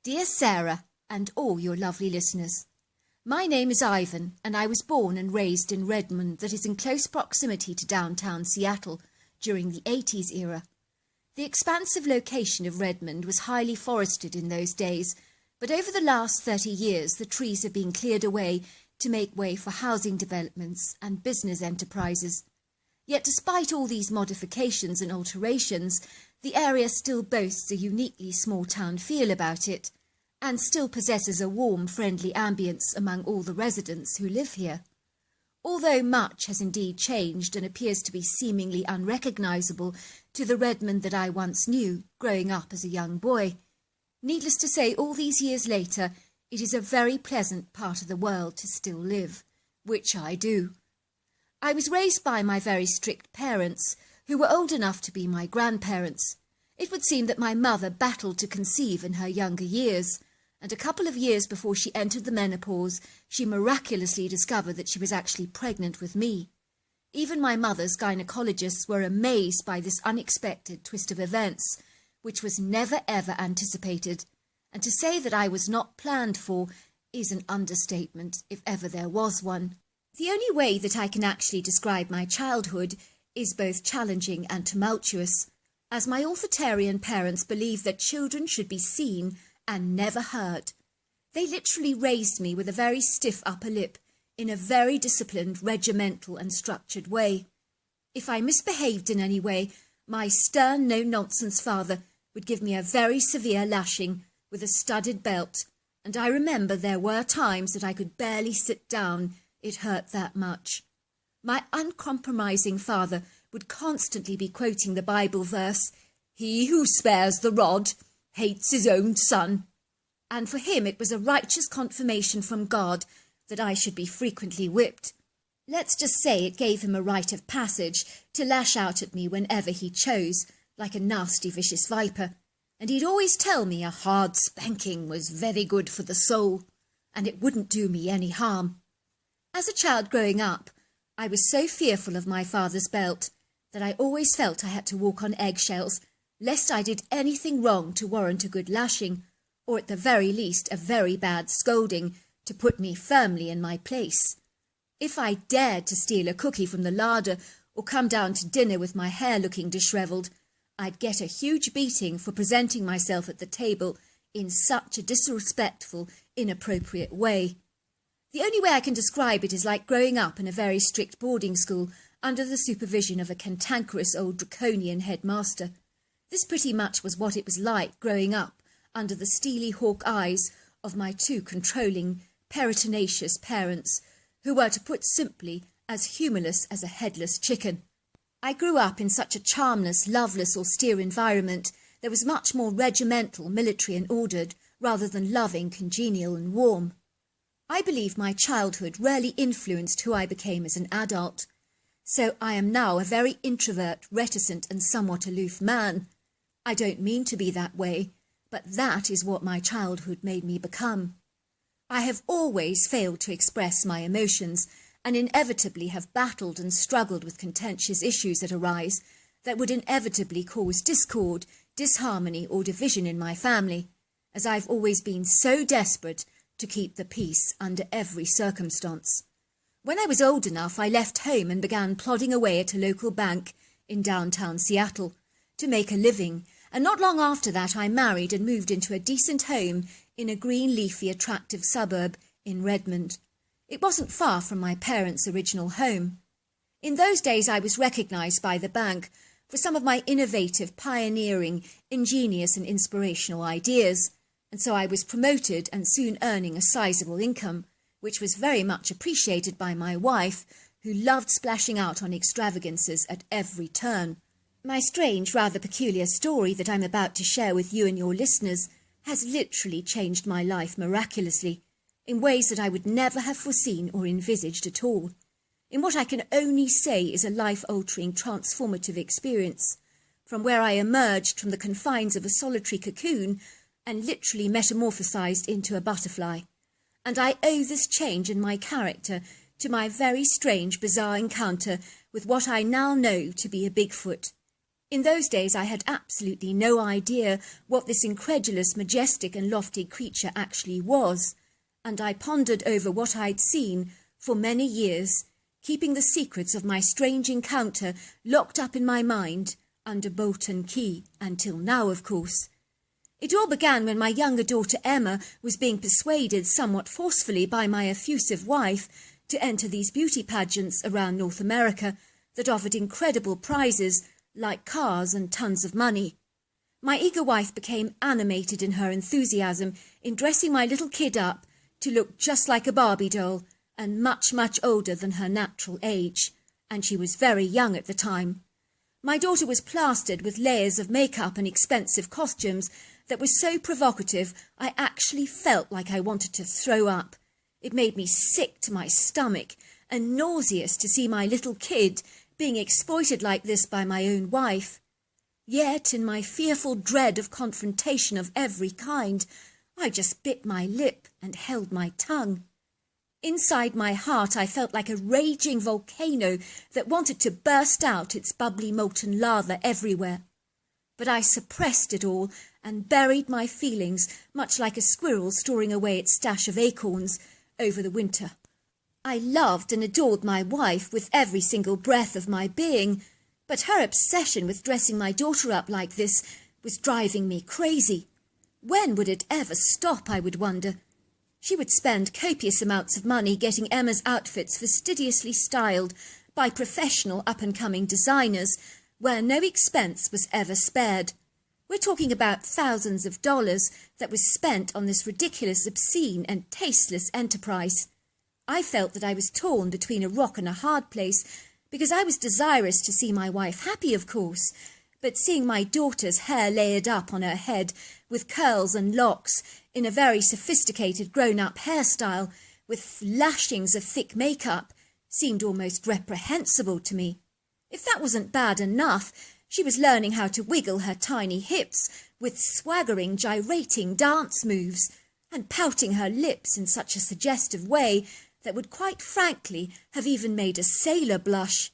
Dear Sarah, and all your lovely listeners, my name is Ivan, and I was born and raised in Redmond, that is in close proximity to downtown Seattle during the 80s era. The expansive location of Redmond was highly forested in those days, but over the last 30 years the trees have been cleared away to make way for housing developments and business enterprises. Yet despite all these modifications and alterations, the area still boasts a uniquely small-town feel about it, and still possesses a warm, friendly ambience among all the residents who live here. Although much has indeed changed and appears to be seemingly unrecognisable to the Redmond that I once knew, growing up as a young boy, needless to say, all these years later, it is a very pleasant part of the world to still live, which I do. I was raised by my very strict parents, who were old enough to be my grandparents. It would seem that my mother battled to conceive in her younger years, and a couple of years before she entered the menopause, she miraculously discovered that she was actually pregnant with me. Even my mother's gynecologists were amazed by this unexpected twist of events, which was never ever anticipated, and to say that I was not planned for is an understatement, if ever there was one. The only way that I can actually describe my childhood is both challenging and tumultuous, as my authoritarian parents believed that children should be seen and never heard. They literally raised me with a very stiff upper lip, in a very disciplined, regimental and structured way. If I misbehaved in any way, my stern, no-nonsense father would give me a very severe lashing with a studded belt, and I remember there were times that I could barely sit down, it hurt that much. My uncompromising father would constantly be quoting the Bible verse, "He who spares the rod hates his own son," and for him it was a righteous confirmation from God that I should be frequently whipped. Let's just say it gave him a rite of passage to lash out at me whenever he chose, like a nasty vicious viper, and he'd always tell me a hard spanking was very good for the soul, and it wouldn't do me any harm. As a child growing up, I was so fearful of my father's belt that I always felt I had to walk on eggshells, lest I did anything wrong to warrant a good lashing, or at the very least a very bad scolding to put me firmly in my place. If I dared to steal a cookie from the larder or come down to dinner with my hair looking dishevelled, I'd get a huge beating for presenting myself at the table in such a disrespectful, inappropriate way. The only way I can describe it is like growing up in a very strict boarding school under the supervision of a cantankerous old draconian headmaster. This pretty much was what it was like growing up under the steely hawk eyes of my two controlling, pertinacious parents, who were, to put simply, as humorless as a headless chicken. I grew up in such a charmless, loveless, austere environment that was much more regimental, military and ordered, rather than loving, congenial and warm. I believe my childhood rarely influenced who I became as an adult, so I am now a very introvert, reticent and somewhat aloof man. I don't mean to be that way, but that is what my childhood made me become. I have always failed to express my emotions, and inevitably have battled and struggled with contentious issues that arise that would inevitably cause discord, disharmony or division in my family, as I've always been so desperate to keep the peace under every circumstance. When I was old enough, I left home and began plodding away at a local bank in downtown Seattle to make a living, and not long after that I married and moved into a decent home in a green, leafy, attractive suburb in Redmond. It wasn't far from my parents' original home. In those days I was recognised by the bank for some of my innovative, pioneering, ingenious and inspirational ideas, and so I was promoted and soon earning a sizable income, which was very much appreciated by my wife, who loved splashing out on extravagances at every turn. My strange, rather peculiar story that I'm about to share with you and your listeners has literally changed my life miraculously, in ways that I would never have foreseen or envisaged at all, in what I can only say is a life-altering, transformative experience, from where I emerged from the confines of a solitary cocoon and literally metamorphosized into a butterfly. And I owe this change in my character to my very strange, bizarre encounter with what I now know to be a Bigfoot. In those days I had absolutely no idea what this incredulous, majestic and lofty creature actually was, and I pondered over what I'd seen for many years, keeping the secrets of my strange encounter locked up in my mind under bolt and key, until now, of course. It all began when my younger daughter Emma was being persuaded somewhat forcefully by my effusive wife to enter these beauty pageants around North America that offered incredible prizes like cars and tons of money. My eager wife became animated in her enthusiasm in dressing my little kid up to look just like a Barbie doll and much, much older than her natural age, and she was very young at the time. My daughter was plastered with layers of makeup and expensive costumes that were so provocative I actually felt like I wanted to throw up. It made me sick to my stomach and nauseous to see my little kid being exploited like this by my own wife. Yet, in my fearful dread of confrontation of every kind, I just bit my lip and held my tongue. Inside my heart I felt like a raging volcano that wanted to burst out its bubbly molten lava everywhere. But I suppressed it all and buried my feelings, much like a squirrel storing away its stash of acorns over the winter. I loved and adored my wife with every single breath of my being, but her obsession with dressing my daughter up like this was driving me crazy. When would it ever stop, I would wonder? She would spend copious amounts of money getting Emma's outfits fastidiously styled by professional up-and-coming designers, where no expense was ever spared. We're talking about thousands of dollars that was spent on this ridiculous, obscene and tasteless enterprise. I felt that I was torn between a rock and a hard place, because I was desirous to see my wife happy, of course, but seeing my daughter's hair layered up on her head with curls and locks in a very sophisticated grown-up hairstyle with lashings of thick makeup seemed almost reprehensible to me. If that wasn't bad enough, she was learning how to wiggle her tiny hips with swaggering, gyrating dance moves and pouting her lips in such a suggestive way that would quite frankly have even made a sailor blush.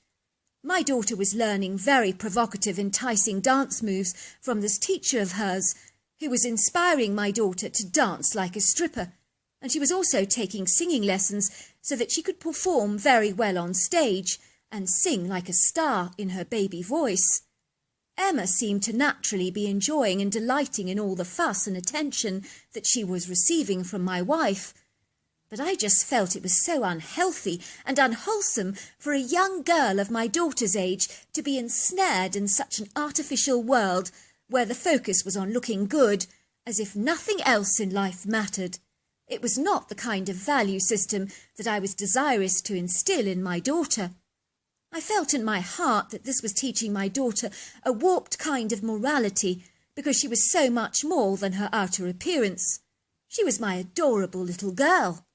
My daughter was learning very provocative, enticing dance moves from this teacher of hers, who was inspiring my daughter to dance like a stripper, and she was also taking singing lessons so that she could perform very well on stage and sing like a star in her baby voice. Emma seemed to naturally be enjoying and delighting in all the fuss and attention that she was receiving from my wife. But I just felt it was so unhealthy and unwholesome for a young girl of my daughter's age to be ensnared in such an artificial world where the focus was on looking good, as if nothing else in life mattered. It was not the kind of value system that I was desirous to instill in my daughter. I felt in my heart that this was teaching my daughter a warped kind of morality, because she was so much more than her outer appearance. She was my adorable little girl.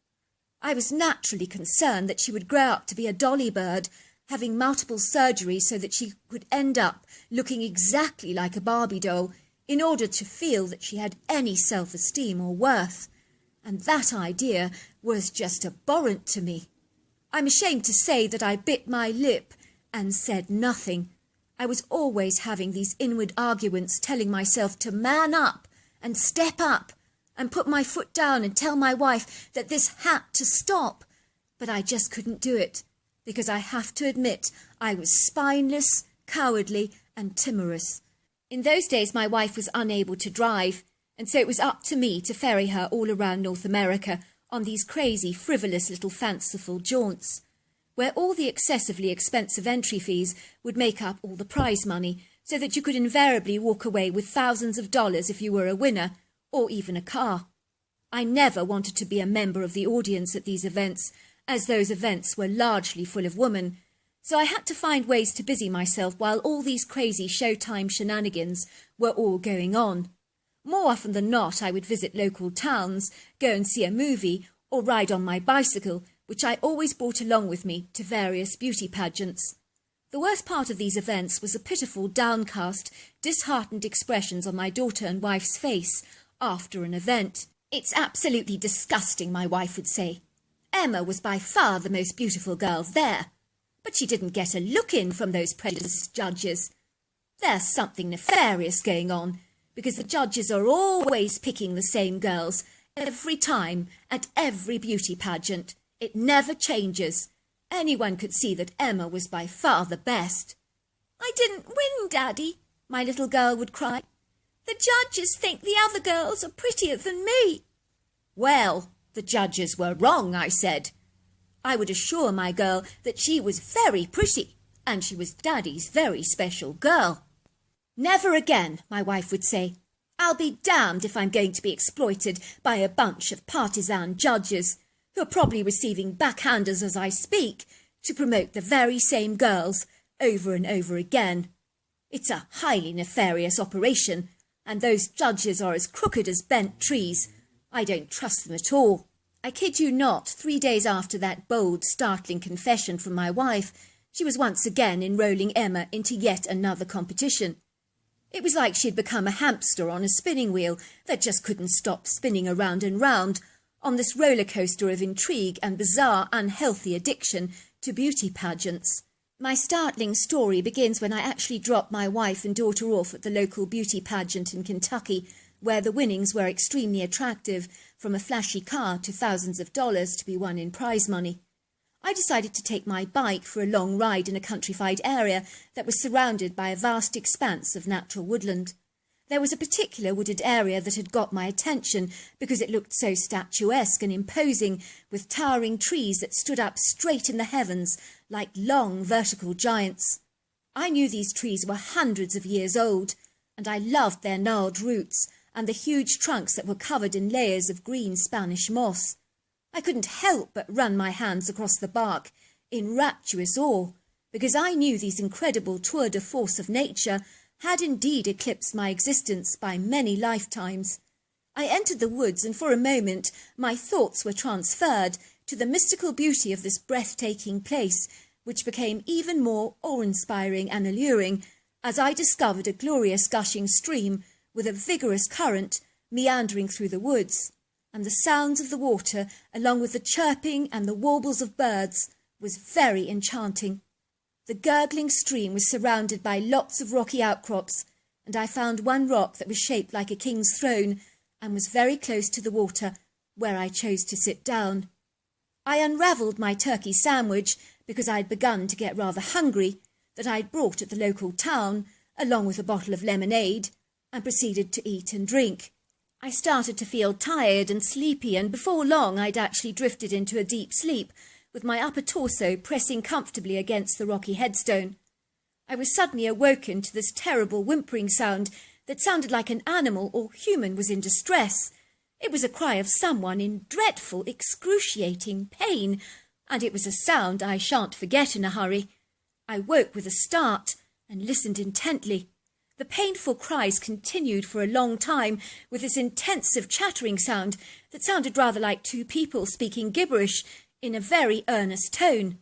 I was naturally concerned that she would grow up to be a dolly bird, having multiple surgeries so that she could end up looking exactly like a Barbie doll in order to feel that she had any self-esteem or worth. And that idea was just abhorrent to me. I'm ashamed to say that I bit my lip and said nothing. I was always having these inward arguments, telling myself to man up and step up and put my foot down and tell my wife that this had to stop. But I just couldn't do it, because I have to admit I was spineless, cowardly and timorous. In those days my wife was unable to drive, and so it was up to me to ferry her all around North America on these crazy, frivolous little fanciful jaunts, where all the excessively expensive entry fees would make up all the prize money, so that you could invariably walk away with thousands of dollars if you were a winner, or even a car. I never wanted to be a member of the audience at these events, as those events were largely full of women, so I had to find ways to busy myself while all these crazy Showtime shenanigans were all going on. More often than not, I would visit local towns, go and see a movie, or ride on my bicycle, which I always brought along with me to various beauty pageants. The worst part of these events was the pitiful, downcast, disheartened expressions on my daughter and wife's face after an event. "It's absolutely disgusting," my wife would say. "Emma was by far the most beautiful girl there, but she didn't get a look in from those prejudiced judges. There's something nefarious going on, because the judges are always picking the same girls, every time, at every beauty pageant. It never changes. Anyone could see that Emma was by far the best. "I didn't win, Daddy," my little girl would cry. "The judges think the other girls are prettier than me." "Well, the judges were wrong," I said. I would assure my girl that she was very pretty, and she was Daddy's very special girl. "Never again," my wife would say. "I'll be damned if I'm going to be exploited by a bunch of partisan judges who are probably receiving backhanders as I speak to promote the very same girls over and over again. It's a highly nefarious operation, and those judges are as crooked as bent trees. I don't trust them at all." I kid you not, 3 days after that bold, startling confession from my wife, she was once again enrolling Emma into yet another competition. It was like she'd become a hamster on a spinning wheel that just couldn't stop spinning around and round on this roller coaster of intrigue and bizarre, unhealthy addiction to beauty pageants. My startling story begins when I actually dropped my wife and daughter off at the local beauty pageant in Kentucky, where the winnings were extremely attractive, from a flashy car to thousands of dollars to be won in prize money. I decided to take my bike for a long ride in a countrified area that was surrounded by a vast expanse of natural woodland. There was a particular wooded area that had got my attention because it looked so statuesque and imposing, with towering trees that stood up straight in the heavens like long vertical giants. I knew these trees were hundreds of years old, and I loved their gnarled roots and the huge trunks that were covered in layers of green Spanish moss. I couldn't help but run my hands across the bark in rapturous awe, because I knew these incredible tours de force of nature had indeed eclipsed my existence by many lifetimes. I entered the woods, and for a moment my thoughts were transferred to the mystical beauty of this breathtaking place, which became even more awe-inspiring and alluring as I discovered a glorious gushing stream with a vigorous current meandering through the woods, and the sounds of the water, along with the chirping and the warbles of birds, was very enchanting. The gurgling stream was surrounded by lots of rocky outcrops, and I found one rock that was shaped like a king's throne and was very close to the water, where I chose to sit down. I unravelled my turkey sandwich, because I'd begun to get rather hungry, that I'd brought at the local town, along with a bottle of lemonade, and proceeded to eat and drink. I started to feel tired and sleepy, and before long I'd actually drifted into a deep sleep, with my upper torso pressing comfortably against the rocky headstone. I was suddenly awoken to this terrible whimpering sound that sounded like an animal or human was in distress. It was a cry of someone in dreadful, excruciating pain, and it was a sound I shan't forget in a hurry. I woke with a start and listened intently. The painful cries continued for a long time, with this intensive chattering sound that sounded rather like two people speaking gibberish in a very earnest tone.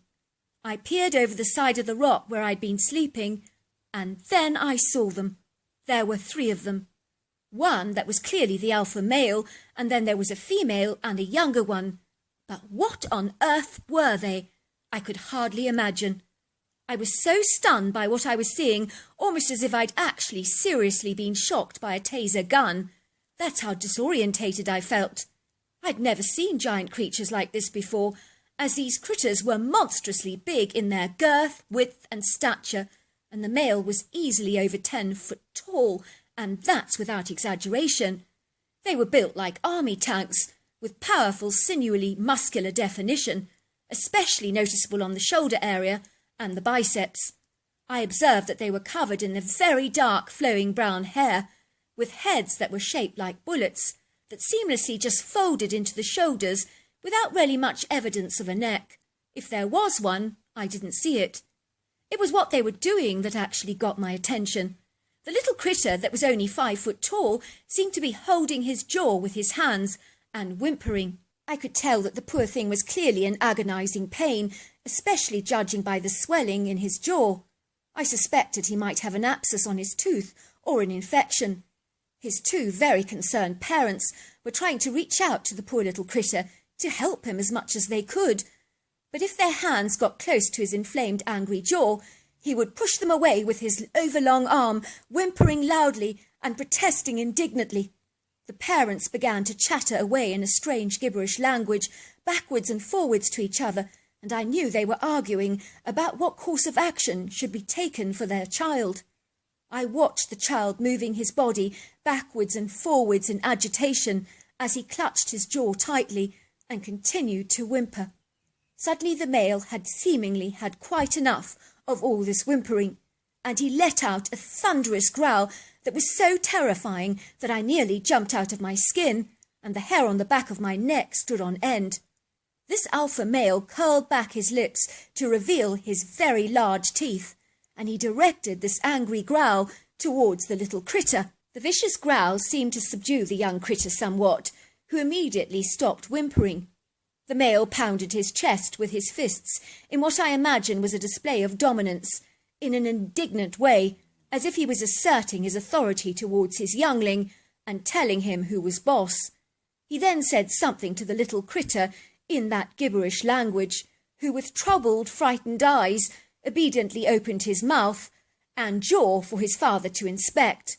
I peered over the side of the rock where I'd been sleeping, and then I saw them. There were 3 of them. One that was clearly the alpha male, and then there was a female and a younger one. But what on earth were they? I could hardly imagine. I was so stunned by what I was seeing, almost as if I'd actually seriously been shocked by a taser gun. That's how disorientated I felt. I'd never seen giant creatures like this before, as these critters were monstrously big in their girth, width and stature, and the male was easily over 10 foot tall, and that's without exaggeration. They were built like army tanks, with powerful, sinewy, muscular definition, especially noticeable on the shoulder area and the biceps. I observed that they were covered in a very dark, flowing brown hair, with heads that were shaped like bullets, that seamlessly just folded into the shoulders without really much evidence of a neck. If there was one, I didn't see it. It was what they were doing that actually got my attention. The little critter that was only 5 foot tall seemed to be holding his jaw with his hands and whimpering. I could tell that the poor thing was clearly in agonizing pain, especially judging by the swelling in his jaw. I suspected he might have an abscess on his tooth or an infection. His 2 very concerned parents were trying to reach out to the poor little critter to help him as much as they could, but if their hands got close to his inflamed, angry jaw, He would push them away with his overlong arm, whimpering loudly and protesting indignantly. The parents began to chatter away in a strange gibberish language, backwards and forwards to each other, and I knew they were arguing about what course of action should be taken for their child. I watched the child moving his body backwards and forwards in agitation as he clutched his jaw tightly and continued to whimper. Suddenly the male had seemingly had quite enough of all this whimpering, and he let out a thunderous growl that was so terrifying that I nearly jumped out of my skin, and the hair on the back of my neck stood on end. This alpha male curled back his lips to reveal his very large teeth, and he directed this angry growl towards the little critter. The vicious growl seemed to subdue the young critter somewhat, who immediately stopped whimpering. The male pounded his chest with his fists in what I imagine was a display of dominance, in an indignant way, as if he was asserting his authority towards his youngling and telling him who was boss. He then said something to the little critter in that gibberish language, who with troubled, frightened eyes obediently opened his mouth and jaw for his father to inspect,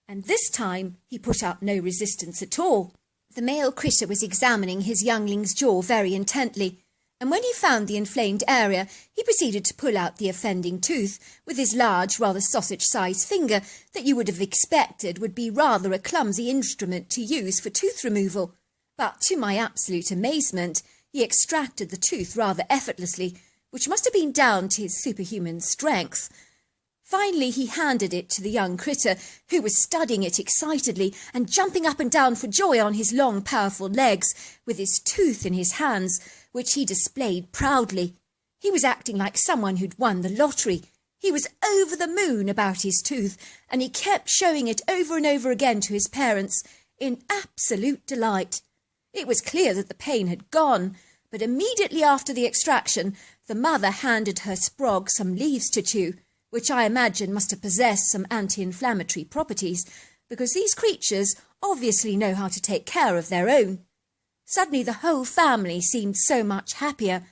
and this time he put up no resistance at all. The male critter was examining his youngling's jaw very intently, and when he found the inflamed area, he proceeded to pull out the offending tooth with his large, rather sausage-sized finger that you would have expected would be rather a clumsy instrument to use for tooth removal. But to my absolute amazement, he extracted the tooth rather effortlessly, which must have been down to his superhuman strength. Finally, he handed it to the young critter, who was studying it excitedly and jumping up and down for joy on his long, powerful legs, with his tooth in his hands, which he displayed proudly. He was acting like someone who'd won the lottery. He was over the moon about his tooth, and he kept showing it over and over again to his parents, in absolute delight. It was clear that the pain had gone, but immediately after the extraction, the mother handed her sprog some leaves to chew, which I imagine must have possessed some anti-inflammatory properties, because these creatures obviously know how to take care of their own. Suddenly the whole family seemed so much happier,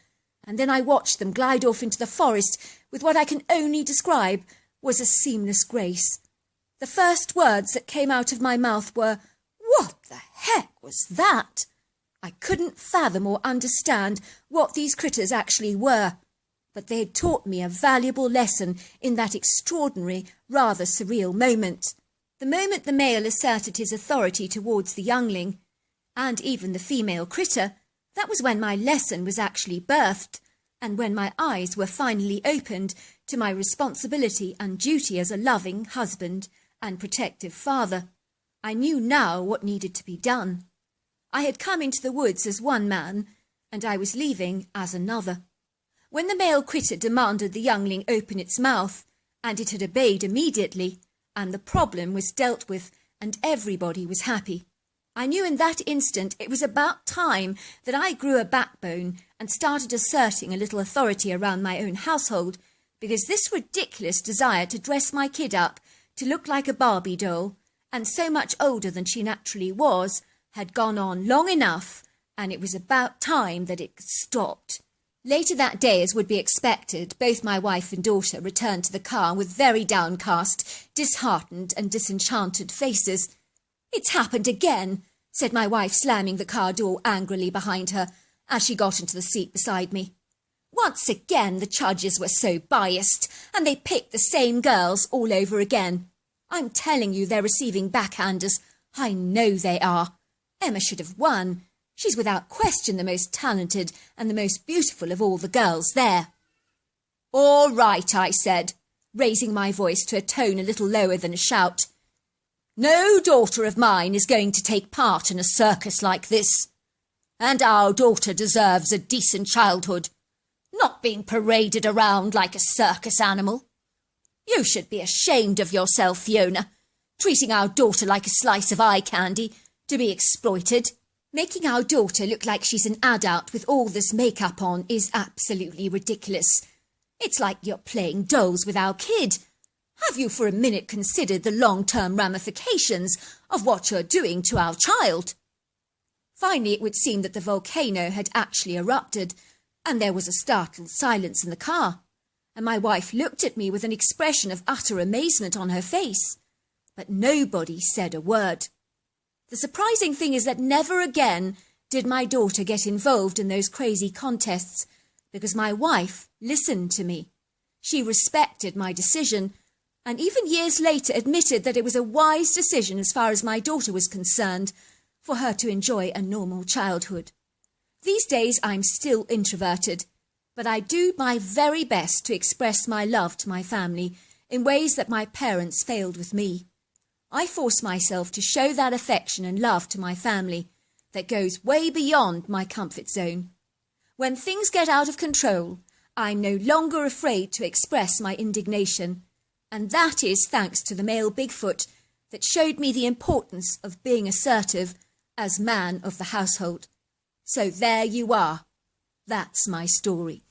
and then I watched them glide off into the forest with what I can only describe was a seamless grace. The first words that came out of my mouth were, "What the heck was that?" I couldn't fathom or understand what these critters actually were, but they had taught me a valuable lesson in that extraordinary, rather surreal moment. The moment the male asserted his authority towards the youngling, and even the female critter, that was when my lesson was actually birthed, and when my eyes were finally opened to my responsibility and duty as a loving husband and protective father. I knew now what needed to be done. I had come into the woods as one man, and I was leaving as another. When the male critter demanded the youngling open its mouth, and it had obeyed immediately, and the problem was dealt with, and everybody was happy, I knew in that instant it was about time that I grew a backbone and started asserting a little authority around my own household, because this ridiculous desire to dress my kid up to look like a Barbie doll, and so much older than she naturally was, had gone on long enough, and it was about time that it stopped. Later that day, as would be expected, both my wife and daughter returned to the car with very downcast, disheartened and disenchanted faces. "It's happened again," said my wife, slamming the car door angrily behind her as she got into the seat beside me. "Once again the judges were so biased, and they picked the same girls all over again. I'm telling you they're receiving backhanders. I know they are. Emma should have won. She's without question the most talented and the most beautiful of all the girls there." "All right," I said, raising my voice to a tone a little lower than a shout. "No daughter of mine is going to take part in a circus like this. And our daughter deserves a decent childhood, not being paraded around like a circus animal. You should be ashamed of yourself, Fiona, treating our daughter like a slice of eye candy to be exploited. Making our daughter look like she's an adult with all this makeup on is absolutely ridiculous. It's like you're playing dolls with our kid. Have you for a minute considered the long-term ramifications of what you're doing to our child?" Finally, it would seem that the volcano had actually erupted, and there was a startled silence in the car. and my wife looked at me with an expression of utter amazement on her face. But nobody said a word. The surprising thing is that never again did my daughter get involved in those crazy contests, because my wife listened to me. She respected my decision, and even years later admitted that it was a wise decision as far as my daughter was concerned, for her to enjoy a normal childhood. These days I'm still introverted, but I do my very best to express my love to my family in ways that my parents failed with me. I force myself to show that affection and love to my family that goes way beyond my comfort zone. When things get out of control, I'm no longer afraid to express my indignation, and that is thanks to the male Bigfoot that showed me the importance of being assertive as man of the household. So there you are. That's my story.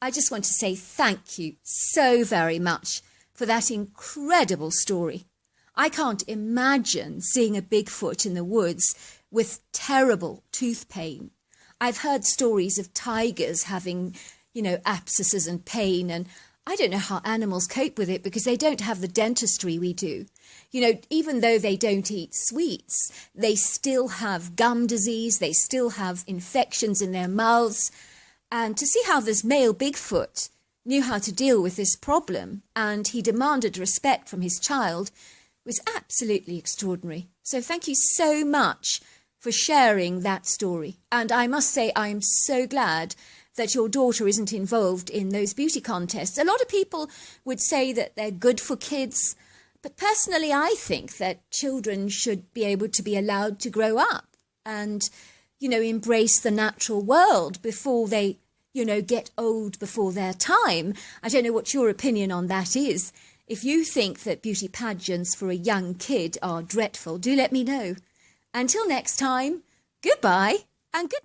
I just want to say thank you so very much for that incredible story. I can't imagine seeing a Bigfoot in the woods with terrible tooth pain. I've heard stories of tigers having, abscesses and pain, and I don't know how animals cope with it because they don't have the dentistry we do. Even though they don't eat sweets, they still have gum disease, they still have infections in their mouths. And to see how this male Bigfoot knew how to deal with this problem, and he demanded respect from his child, was absolutely extraordinary. So thank you so much for sharing that story. And I must say I am so glad that your daughter isn't involved in those beauty contests. A lot of people would say that they're good for kids, but personally I think that children should be able to be allowed to grow up and, embrace the natural world before they, get old before their time. I don't know what your opinion on that is. If you think that beauty pageants for a young kid are dreadful, do let me know. Until next time, goodbye and good